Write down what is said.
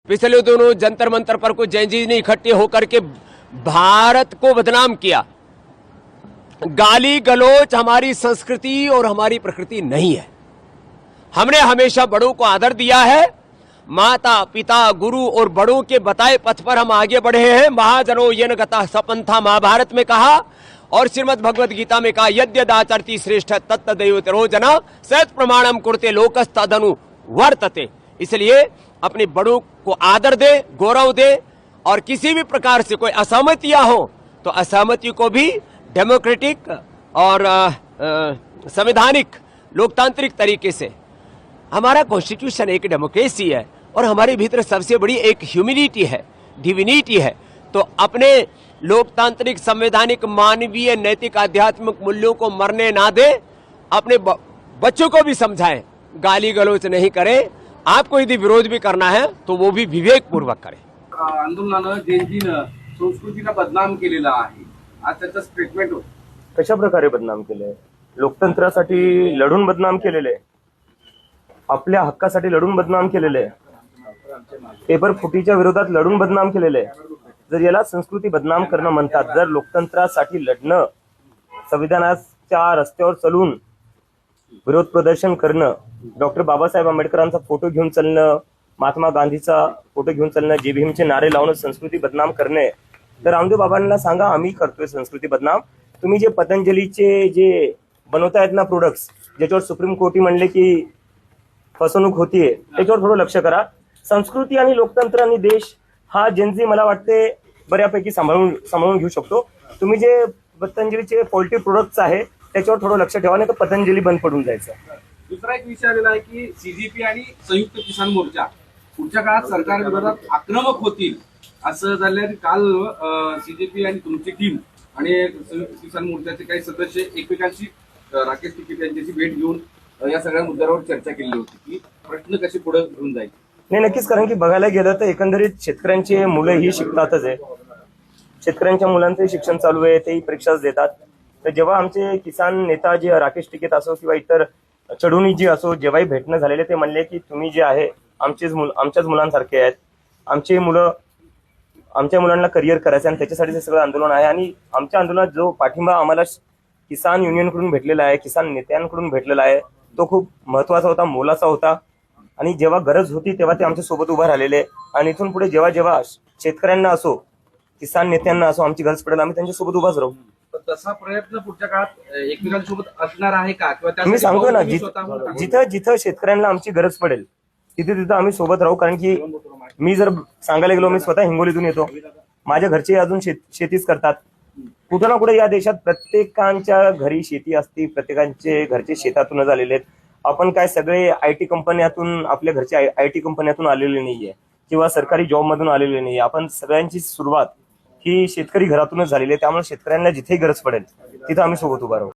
पिछले दोनों जंतर मंतर पर कुछ जैन जी ने इकट्ठे होकर के भारत को बदनाम किया। गाली गलौज हमारी संस्कृति और हमारी प्रकृति नहीं है। हमने हमेशा बड़ों को आदर दिया है। माता पिता गुरु और बड़ों के बताए पथ पर हम आगे बढ़े हैं। महाजनो येन गतः सपंथा महाभारत में कहा और श्रीमद् भगवद गीता में कहा यद्यदाचरति श्रेष्ठ तत्तदैवतरो जना सत प्रमाणम कुरुते लोकस्तदनु वर्तते। इसलिए अपने बड़ों को आदर दे, गौरव दे और किसी भी प्रकार से कोई असहमतियां हो तो असहमति को भी डेमोक्रेटिक और संवैधानिक लोकतांत्रिक तरीके से, हमारा कॉन्स्टिट्यूशन एक डेमोक्रेसी है और हमारे भीतर सबसे बड़ी एक ह्यूमैनिटी है, डिविनिटी है। तो अपने लोकतांत्रिक संवैधानिक मानवीय नैतिक आध्यात्मिक मूल्यों को मरने ना दे, अपने बच्चों को भी समझाएं, गाली गलौज नहीं करें। आपको यदि विरोध भी करना है तो वो भी विवेक पूर्वक करें। आंदोलनानं जयंतीनं संस्कृतीला बदनाम केलेला आहे, आज त्याचं स्टेटमेंट होतं। कशा प्रकारे बदनाम केले? लोकतंत्रासाठी लढून बदनाम केलेले, आपल्या हक्कासाठी लढून बदनाम केलेले, पेपर फुटीच्या विरोधात लढून बदनाम केलेले। जर याला संस्कृती बदनाम करणं म्हणतात, जर लोकतंत्रासाठी लढणं, संविधानाच्या रस्त्यावर चलून विरोध प्रदर्शन करणं, डॉक्टर बाबासाहेब आंबेडकरांचा फोटो घेऊन चालणं, महात्मा गांधीचा फोटो घेऊन चालणं, जे भीमचे नारे लावणं संस्कृती बदनाम करणे, तर रामदेव बाबांना सांगा आम्ही करतोय संस्कृती बदनाम। तुम्ही जे पतंजलीचे जे बनवतायत ना प्रोडक्ट्स, ज्याच्यावर सुप्रीम कोर्टी म्हणले की फसवणूक होतीये, त्याच्यावर थोडं लक्ष करा। संस्कृती आणि लोकतंत्र आणि देश हा जनजी मला वाटते बऱ्यापैकी सांभाळून घेऊ शकतो। तुम्ही जे पतंजलीचे फॉल्टी प्रोडक्ट्स आहे त्याच्यावर थोडं लक्ष ठेवा, नाही तर पतंजली बंद पडून जायचं। दुसरा एक विषय आलेला आहे की सीजेपी आणि संयुक्त किसान मोर्चा पुढच्या काळात सरकार विरोधात आक्रमक होतील असं झालं। काल सीजेपी आणि तुमची टीम आणि संयुक्त किसान मोर्चाचे काही सदस्य एकमेकांशी राकेश टिकैत यांच्याशी भेट घेऊन या सगळ्या मुद्द्यावर चर्चा केली होती की प्रश्न कसे पुढे घेऊन जायचे। नाही, नक्कीच, कारण की बघायला गेलं तर एकंदरीत शेतकऱ्यांची मुलं ही शिकतातच आहे। शेतकऱ्यांच्या मुलांचं शिक्षण चालू आहे, तेही परीक्षाच देतात। तर जेव्हा आमचे किसान नेता जे राकेश टिकैत असो किंवा इतर चढुणी जी असो, जेव्हाही भेटणं झालेले ते म्हणले की तुम्ही जे आहे आमच्याच मुलांसारखे आहेत, आमच्या मुलांना करिअर करायचं आणि त्याच्यासाठी हे सगळं आंदोलन आहे। आणि आमच्या आंदोलनात जो पाठिंबा आम्हाला किसान युनियनकडून भेटलेला आहे, किसान नेत्यांकडून भेटलेला आहे, तो खूप महत्वाचा होता, मोलाचा होता। आणि जेव्हा गरज होती तेव्हा ते आमच्या सोबत उभा राहिलेले। आणि इथून पुढे जेव्हा जेव्हा शेतकऱ्यांना असो किसान नेत्यांना असो आमची गरज पडेल, आम्ही त्यांच्या सोबत उभाच राहू। तसा प्रयत्न पुढच्या काळात एकमेकांसोबत असणार आहे का? मी सांगतो ना, जिथं जिथं शेतकऱ्यांना आमची गरज पडेल तिथे तिथं आम्ही सोबत राहू। कारण की मी जर सांगायला गेलो, मी स्वतः हिंगोलीतून येतो, माझ्या घरचे अजून शेतीच करतात। कुठं ना कुठे या देशात प्रत्येकांच्या घरी शेती असते, प्रत्येकांचे घरचे शेतातूनच आलेले आहेत। आपण काय सगळे आयटी कंपन्यातून, आपल्या घरच्या आयटी कंपन्यातून आलेले नाहीये किंवा सरकारी जॉब मधून आलेले नाहीये। आपण सगळ्यांची सुरुवात ही शेतकरी घरातूनच झालेली आहे। त्यामुळे शेतकऱ्यांना जिथे गरज पडेल तिथं आम्ही सोबत उभा राहू।